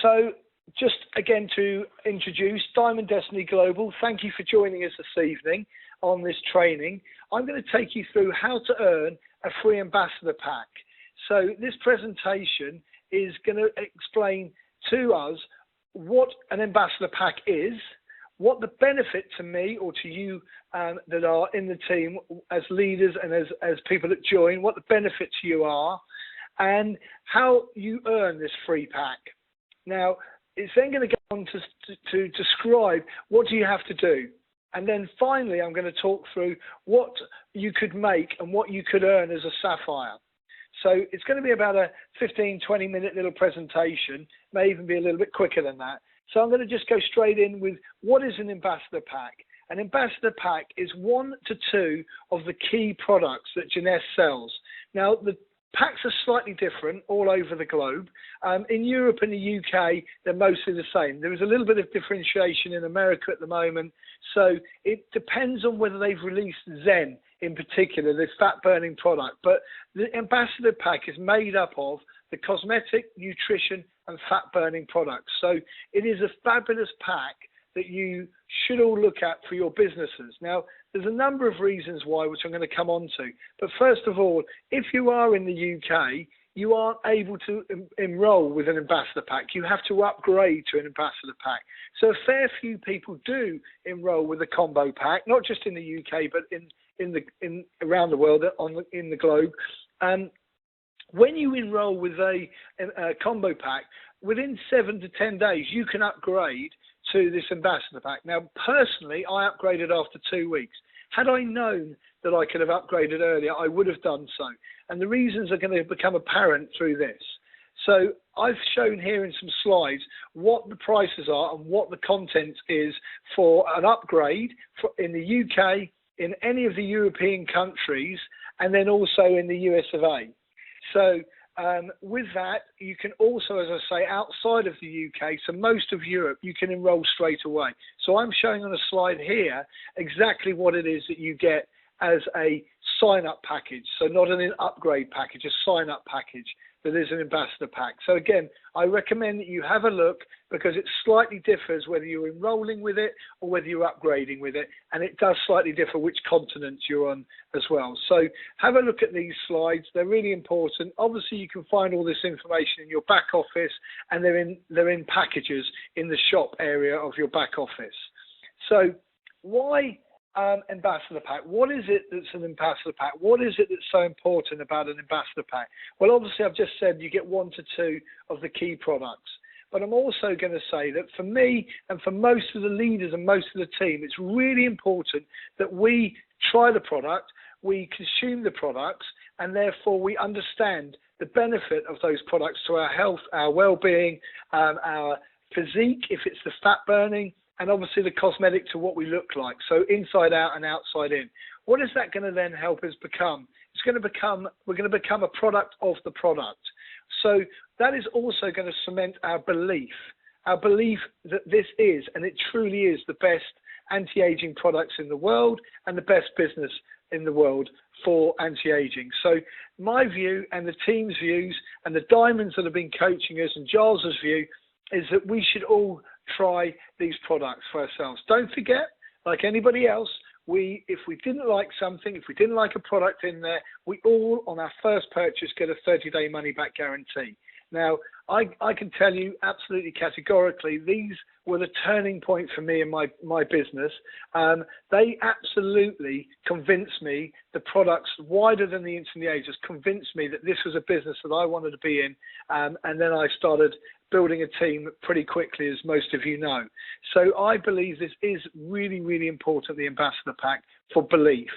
So just again to introduce Diamond Destiny Global, thank you for joining us this evening on this training. I'm going to take you through how to earn a free ambassador pack. So this presentation is going to explain to us what an ambassador pack is, what the benefit to me or to you that are in the team as leaders and as people that join, what the benefit to you are, and how you earn this free pack. Now, it's then going to go on to describe what do you have to do. And then finally, I'm going to talk through what you could make and what you could earn as a sapphire. So it's going to be about a 15, 20-minute little presentation, may even be a little bit quicker than that. So I'm going to just go straight in with what is an ambassador pack. An ambassador pack is 1 to 2 of the key products that Jeunesse sells. Now, the packs are slightly different all over the globe. In Europe and the UK, they're mostly the same. There is a little bit of differentiation in America at the moment. So it depends on whether they've released Zen in particular, this fat-burning product. But the ambassador pack is made up of the cosmetic, nutrition, and fat-burning products. So it is a fabulous pack that you should all look at for your businesses. Now, there's a number of reasons why, which I'm going to come on to. But first of all, if you are in the UK, you aren't able to enroll with an ambassador pack. You have to upgrade to an ambassador pack. So a fair few people do enroll with a combo pack, not just in the UK, but in around the world, in the globe. When you enroll with a combo pack, within 7 to 10 days, you can upgrade to this ambassador pack. Now, personally, I upgraded after 2 weeks. Had I known that I could have upgraded earlier, I would have done so. And the reasons are going to become apparent through this. So I've shown here in some slides what the prices are and what the content is for an upgrade in the UK, in any of the European countries, and then also in the US of A. So with that, you can also, as I say, outside of the UK, so most of Europe, you can enroll straight away. So I'm showing on a slide here exactly what it is that you get as a sign-up package. So not an upgrade package, a sign-up package that is an ambassador pack. So again, I recommend that you have a look because it slightly differs whether you're enrolling with it or whether you're upgrading with it. And it does slightly differ which continent you're on as well. So have a look at these slides. They're really important. Obviously, you can find all this information in your back office, and they're in packages in the shop area of your back office. So why ambassador pack? What is it that's an ambassador pack? What is it that's so important about an ambassador pack? Well, obviously, I've just said you get 1 to 2 of the key products. But I'm also going to say that for me and for most of the leaders and most of the team, it's really important that we try the product, we consume the products, and therefore we understand the benefit of those products to our health, our well-being, our physique, if it's the fat burning, and obviously the cosmetic to what we look like. So inside out and outside in. What is that going to then help us become? We're going to become a product of the product. So that is also going to cement our belief that this is, and it truly is, the best anti-aging products in the world and the best business in the world for anti-aging. So my view and the team's views and the diamonds that have been coaching us and Giles's view is that we should all try these products for ourselves. Don't forget, like anybody else, if we didn't like something, if we didn't like a product in there, we all, on our first purchase, get a 30-day money-back guarantee. Now, I can tell you absolutely categorically, these were the turning point for me in my business. They absolutely convinced me, the products wider than the Instant Agers convinced me that this was a business that I wanted to be in. And then I started building a team pretty quickly, as most of you know. So I believe this is really, really important, the Ambassador Pack, for belief.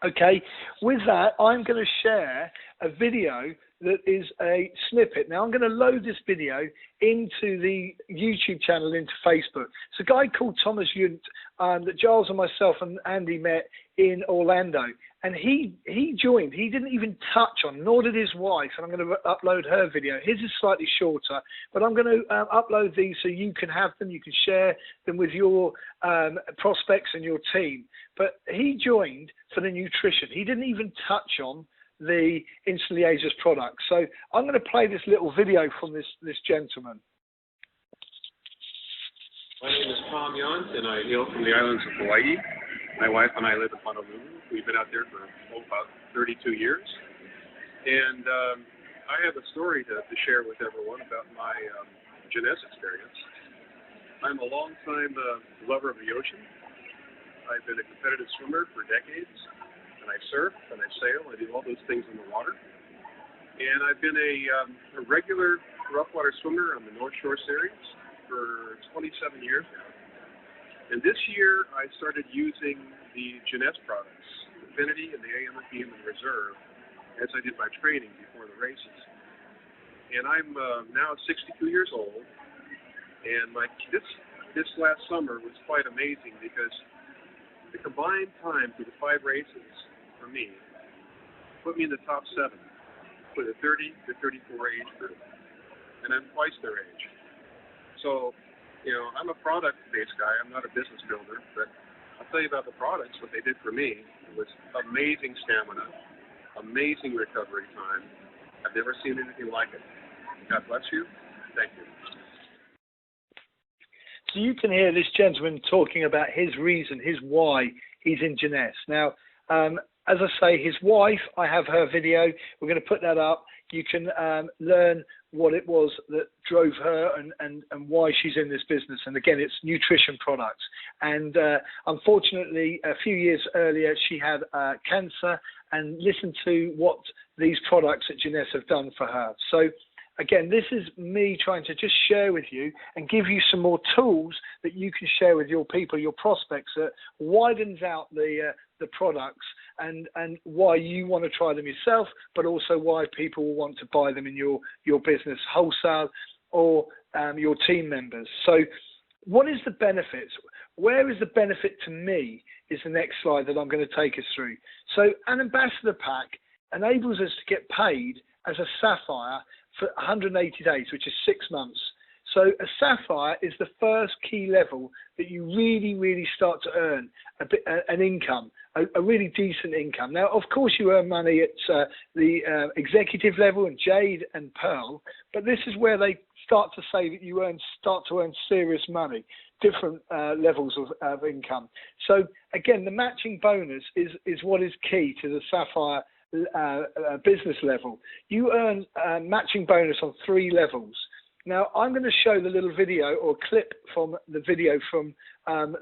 Okay, with that, I'm going to share a video that is a snippet. Now, I'm going to load this video into the YouTube channel, into Facebook. It's a guy called Thomas Yunt that Giles and myself and Andy met in Orlando. And he joined. He didn't even touch on, nor did his wife. And I'm going to upload her video. His is slightly shorter, but I'm going to upload these so you can have them. You can share them with your prospects and your team. But he joined for the nutrition. He didn't even touch on the Instant Liaisers products. So I'm going to play this little video from this gentleman. My name is Tom Yont, and I hail from the islands of Hawaii. My wife and I live in Honolulu. We've been out there for about 32 years. And I have a story to share with everyone about my Jeunesse experience. I'm a long-time lover of the ocean. I've been a competitive swimmer for decades, and I surf, and I sail, I do all those things in the water. And I've been a regular rough water swimmer on the North Shore Series for 27 years now. And this year, I started using the Jeunesse products, Infinity and the AM and Reserve, as I did my training before the races. And I'm now 62 years old, and this last summer was quite amazing because the combined time for the 5 races for me put me in the top 7 for the 30 to 34 age group, and I'm twice their age. So, I'm a product-based guy. I'm not a business builder, but I'll tell you about the products, what they did for me. It was amazing stamina, amazing recovery time. I've never seen anything like it. God bless you. Thank you. So you can hear this gentleman talking about his reason, his why he's in Jeunesse. Now, as I say, his wife, I have her video. We're going to put that up. You can learn what it was that drove her and why she's in this business. And again, it's nutrition products. And unfortunately, a few years earlier, she had cancer, and listen to what these products at Jeunesse have done for her. So again, this is me trying to just share with you and give you some more tools that you can share with your people, your prospects, that widens out the products and why you want to try them yourself, but also why people will want to buy them in your business, wholesale or your team members. So what is the benefits? Where is the benefit to me is the next slide that I'm going to take us through. So an ambassador pack enables us to get paid as a sapphire for 180 days, which is 6 months. So a sapphire is the first key level that you really, really start to earn an income, a really decent income. Now, of course, you earn money at the executive level and Jade and Pearl, but this is where they start to say that you start to earn serious money, different levels of income. So again, the matching bonus is what is key to the sapphire business level. You earn matching bonus on 3 levels. Now, I'm going to show the little video or clip from the video from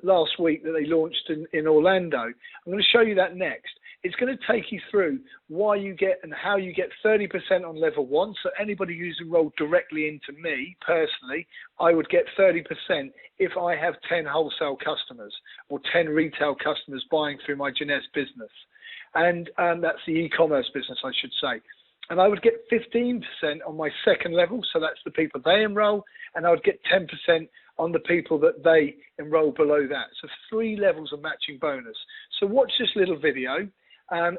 last week that they launched in Orlando. I'm going to show you that next. It's going to take you through why you get and how you get 30% on level 1. So anybody who's enrolled directly into me, personally, I would get 30% if I have 10 wholesale customers or 10 retail customers buying through my Jeunesse business. And that's the e-commerce business, I should say. And I would get 15% on my second level, so that's the people they enroll, and I would get 10% on the people that they enroll below that. So 3 levels of matching bonus. So watch this little video.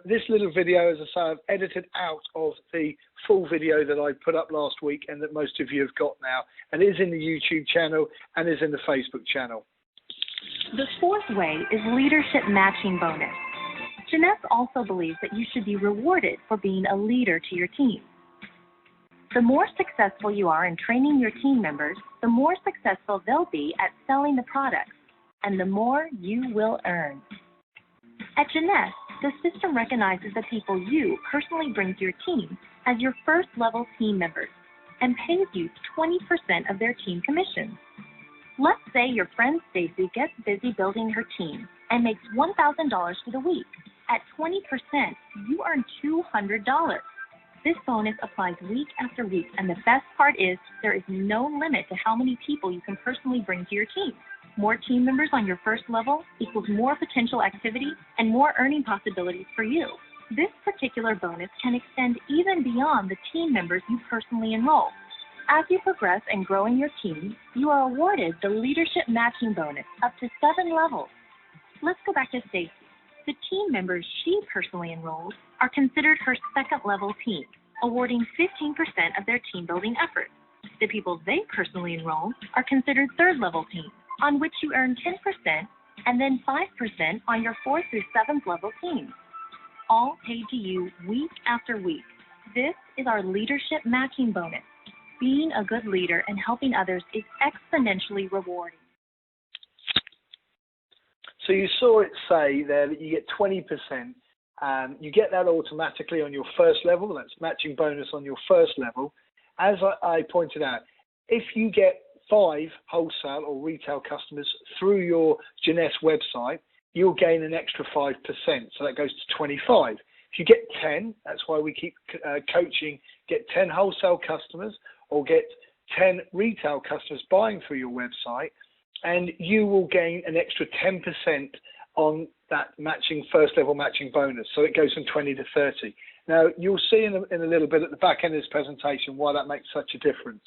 This little video, as I say, I've edited out of the full video that I put up last week and that most of you have got now, and it is in the YouTube channel and is in the Facebook channel. The 4th way is leadership matching bonus. Jeunesse also believes that you should be rewarded for being a leader to your team. The more successful you are in training your team members, the more successful they'll be at selling the products, and the more you will earn. At Jeunesse, the system recognizes the people you personally bring to your team as your first-level team members and pays you 20% of their team commissions. Let's say your friend Stacy gets busy building her team and makes $1,000 for the week. At 20%, you earn $200. This bonus applies week after week, and the best part is there is no limit to how many people you can personally bring to your team. More team members on your first level equals more potential activity and more earning possibilities for you. This particular bonus can extend even beyond the team members you personally enroll. As you progress and grow in your team, you are awarded the leadership matching bonus up to 7 levels. Let's go back to Stacy. The team members she personally enrolled are considered her second-level team, awarding 15% of their team-building efforts. The people they personally enroll are considered third-level teams, on which you earn 10% and then 5% on your 4th through 7th level teams. all paid to you week after week. This is our leadership matching bonus. Being a good leader and helping others is exponentially rewarding. So you saw it say there that you get 20%. You get that automatically on your first level. That's matching bonus on your first level. As I pointed out, if you get 5 wholesale or retail customers through your Jeunesse website, you'll gain an extra 5%. So that goes to 25. If you get 10, that's why we keep coaching, get 10 wholesale customers or get 10 retail customers buying through your website, and you will gain an extra 10% on that matching first level matching bonus. So it goes from 20 to 30. Now, you'll see in a little bit at the back end of this presentation why that makes such a difference.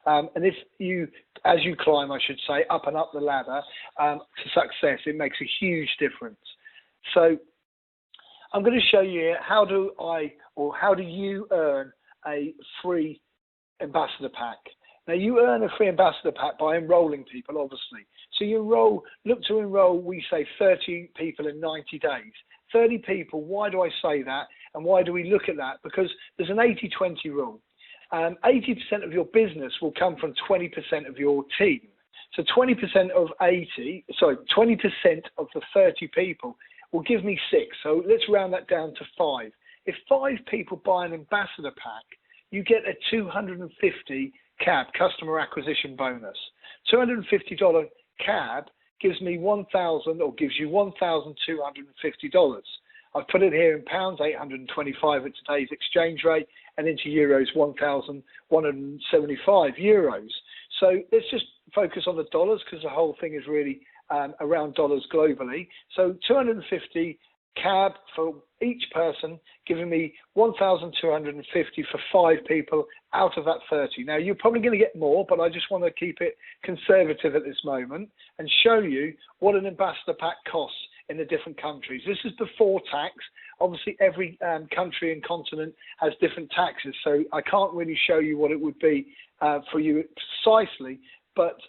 And if you, as you climb, I should say, up and up the ladder to success, it makes a huge difference. So I'm going to show you how do you earn a free ambassador pack. Now, you earn a free ambassador pack by enrolling people, obviously. So you look to enroll, we say 30 people in 90 days. 30 people, why do I say that? And why do we look at that? Because there's an 80-20 rule. 80% of your business will come from 20% of your team. So 20% of 20% of the 30 people will give me 6. So let's round that down to 5. If 5 people buy an ambassador pack, you get a $250 CAB, customer acquisition bonus. $250 CAB gives me gives you $1,250. I've put it here in pounds, 825 at today's exchange rate, and into euros, 1,175 euros. So let's just focus on the dollars because the whole thing is really around dollars globally. So 250 CAB for each person, giving me 1,250 for 5 people out of that 30. Now, you're probably going to get more, but I just want to keep it conservative at this moment and show you what an ambassador pack costs in the different countries. This is before tax. Obviously, every country and continent has different taxes, so I can't really show you what it would be for you precisely, but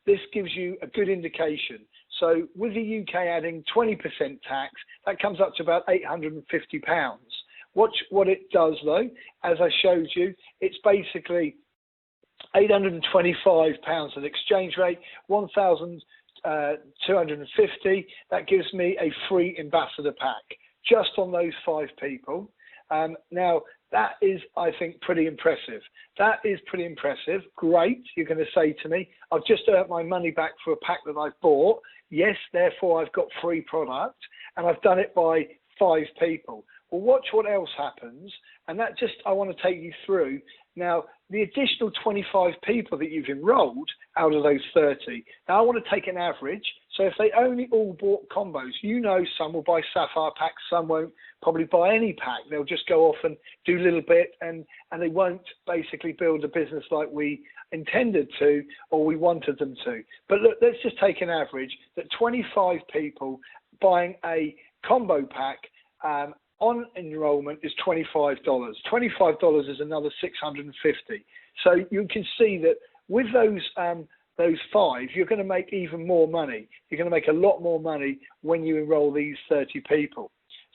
this gives you a good indication. So with the UK adding 20% tax, that comes up to about £850. What it does, though, as I showed you, it's basically £825 an exchange rate, 1,250. That gives me a free ambassador pack just on those 5 people. Now, that is, I think, pretty impressive. That is pretty impressive. Great, you're going to say to me, I've just earned my money back for a pack that I've bought. Yes, therefore, I've got free product, and I've done it by 5 people. Well, watch what else happens, and that just, I want to take you through. Now, the additional 25 people that you've enrolled out of those 30, now I want to take an average. So if they only all bought combos, you know some will buy sapphire packs, some won't probably buy any pack. They'll just go off and do a little bit, and they won't basically build a business like we intended to or we wanted them to. But look, let's just take an average that 25 people buying a combo pack on enrollment is $25. $25 is another $650. So you can see that with those 5, you're going to make even more money. You're going to make a lot more money when you enroll these 30 people.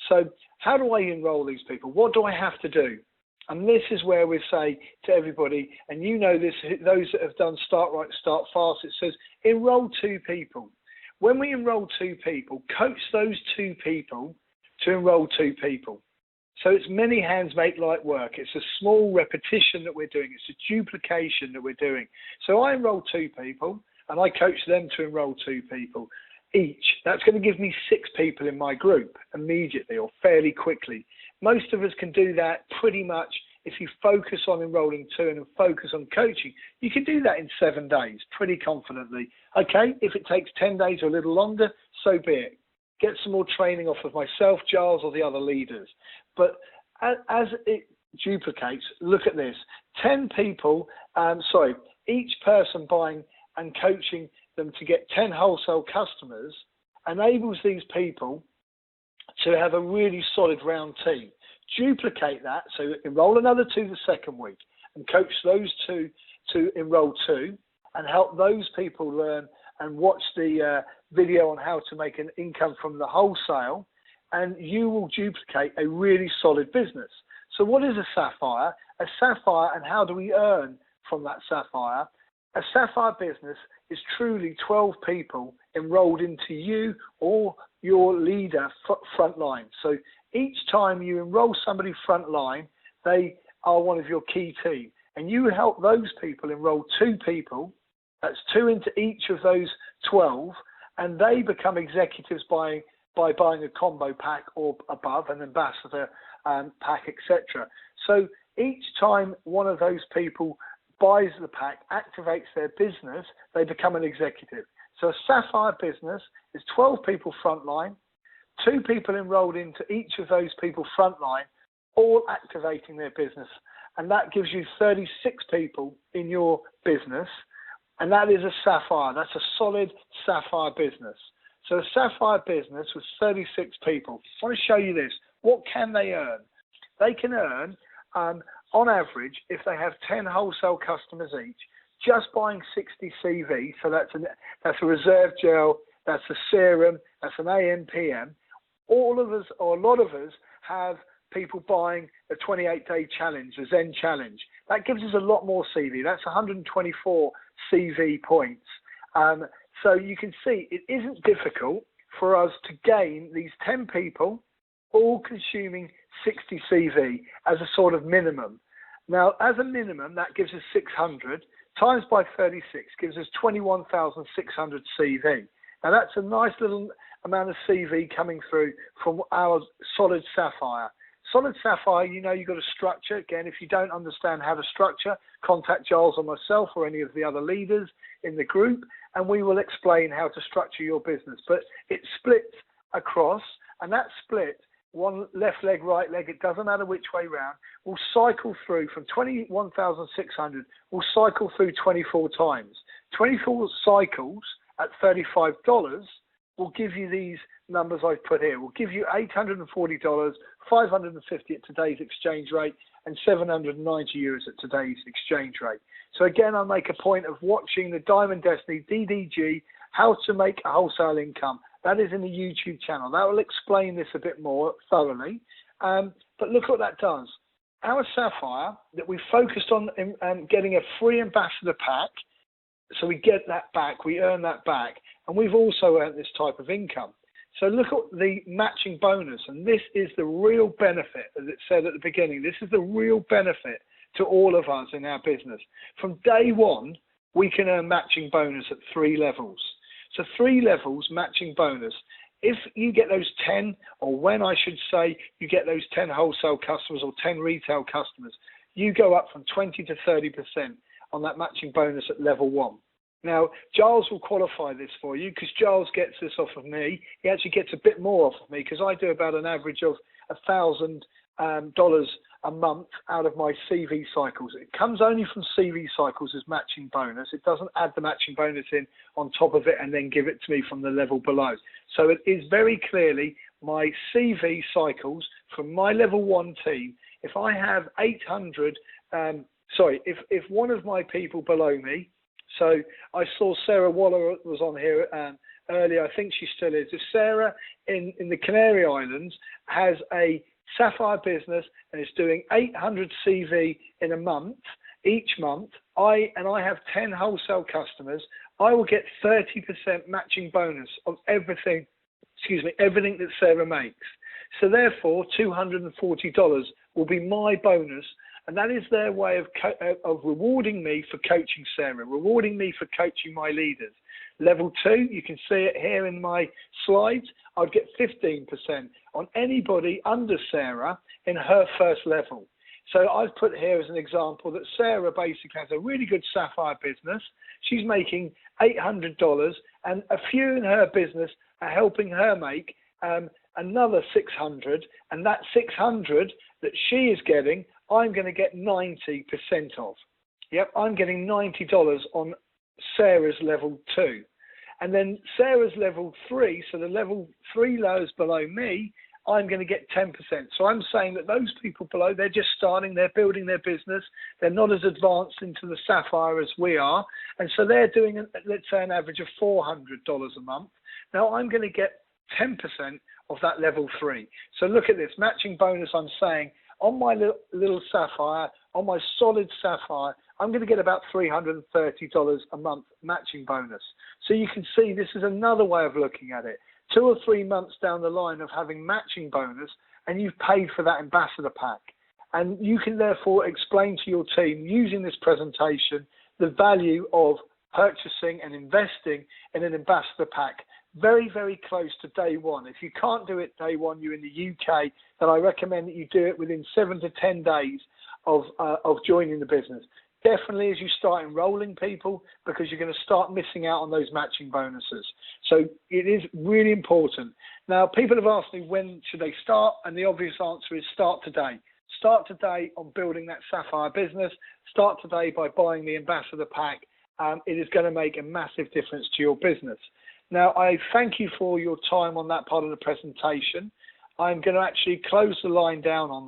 So how do I enroll these people? What do I have to do? And this is where we say to everybody, and you know this, those that have done Start Right, Start Fast, it says enroll 2 people. When we enroll 2 people, coach those 2 people to enroll 2 people. So it's many hands make light work. It's a small repetition that we're doing. It's a duplication that we're doing. So I enroll 2 people and I coach them to enroll 2 people each. That's going to give me 6 people in my group immediately or fairly quickly. Most of us can do that pretty much if you focus on enrolling 2 and focus on coaching. You can do that in 7 days pretty confidently. Okay, if it takes 10 days or a little longer, so be it. Get some more training off of myself, Giles, or the other leaders. But as it duplicates, look at this. 10 people, each person buying and coaching them to get 10 wholesale customers enables these people to have a really solid round team. Duplicate that, so enroll another 2 the second week and coach those 2 to enroll 2 and help those people learn and watch the video on how to make an income from the wholesale. and you will duplicate a really solid business. So what is a sapphire? A sapphire, and how do we earn from that sapphire? A sapphire business is truly 12 people enrolled into you or your leader frontline. So each time you enroll somebody frontline, they are one of your key team. And you help those people enroll 2 people, that's 2 into each of those 12, and they become executives by buying a combo pack or above, an ambassador pack, etc. So each time one of those people buys the pack, activates their business, they become an executive. So a sapphire business is 12 people frontline, 2 people enrolled into each of those people frontline, all activating their business. And that gives you 36 people in your business. And that is a sapphire. That's a solid sapphire business. So a sapphire business with 36 people. I want to show you this. What can they earn? They can earn, on average, if they have 10 wholesale customers each, just buying 60 CV, so that's a reserve gel, that's a serum, that's an AM/PM. All of us, or a lot of us, have people buying a 28-day challenge, a Zen challenge. That gives us a lot more CV. That's 124 CV points. So you can see it isn't difficult for us to gain these 10 people all consuming 60 CV as a sort of minimum. Now, as a minimum, that gives us 600 times by 36 gives us 21,600 CV. Now, that's a nice little amount of CV coming through from our solid sapphire. Solid sapphire, you know, you've got a structure. Again, if you don't understand how to structure, contact Giles or myself or any of the other leaders in the group, and we will explain how to structure your business. But it splits across, and that split, one left leg, right leg, it doesn't matter which way round, will cycle through from 21,600, will cycle through 24 times. 24 cycles at $35 will give you these numbers I've put here. Will give you $840, $550 at today's exchange rate, and 790 euros at today's exchange rate. So again, I make a point of watching the Diamond Destiny DDG, how to make a wholesale income. That is in the YouTube channel. That will explain this a bit more thoroughly. But look what that does. Our sapphire that we focused on getting a free ambassador pack, so we get that back, we earn that back, and we've also earned this type of income. So look at the matching bonus, and this is the real benefit, as it said at the beginning. This is the real benefit to all of us in our business. From day one, we can earn matching bonus at 3 levels. So 3 levels matching bonus. If you get those 10, or when I should say you get those 10 wholesale customers or 10 retail customers, you go up from 20 to 30% on that matching bonus at level 1. Now, Giles will qualify this for you because Giles gets this off of me. He actually gets a bit more off of me because I do about an average of $1,000 a month out of my CV cycles. It comes only from CV cycles as matching bonus. It doesn't add the matching bonus in on top of it and then give it to me from the level below. So it is very clearly my CV cycles from my level 1 team. If I have 800, if one of my people below me, so I saw Sarah Waller was on here earlier, I think she still is. If Sarah in the Canary Islands has a sapphire business and is doing 800 CV in a month, each month, I have 10 wholesale customers, I will get 30% matching bonus of everything that Sarah makes. So therefore, $240 will be my bonus, and that is their way of rewarding me for coaching Sarah, rewarding me for coaching my leaders. Level 2, you can see it here in my slides, I'd get 15% on anybody under Sarah in her first level. So I've put here as an example that Sarah basically has a really good sapphire business. She's making $800, and a few in her business are helping her make another 600, and that 600 that she is getting, I'm going to get 90% of. Yep, I'm getting $90 on Sarah's level 2. And then Sarah's level 3, so the level 3 layers below me, I'm going to get 10%. So I'm saying that those people below, they're just starting, they're building their business, they're not as advanced into the sapphire as we are, and so they're doing, let's say, an average of $400 a month. Now I'm going to get 10% of that level 3. So look at this matching bonus. I'm saying on my little sapphire, on my solid sapphire, I'm going to get about $330 a month matching bonus. So you can see this is another way of looking at it. 2 or 3 months down the line of having matching bonus, and you've paid for that ambassador pack. And you can therefore explain to your team using this presentation the value of purchasing and investing in an ambassador pack very, very close to day one. If you can't do it day one, you're in the UK, then I recommend that you do it within 7 to 10 days of joining the business. Definitely as you start enrolling people, because you're going to start missing out on those matching bonuses. So it is really important. Now, people have asked me when should they start, and the obvious answer is start today. Start today on building that Sapphire business. Start today by buying the ambassador pack. It is going to make a massive difference to your business. Now, I thank you for your time on that part of the presentation. I'm going to actually close the line down on that.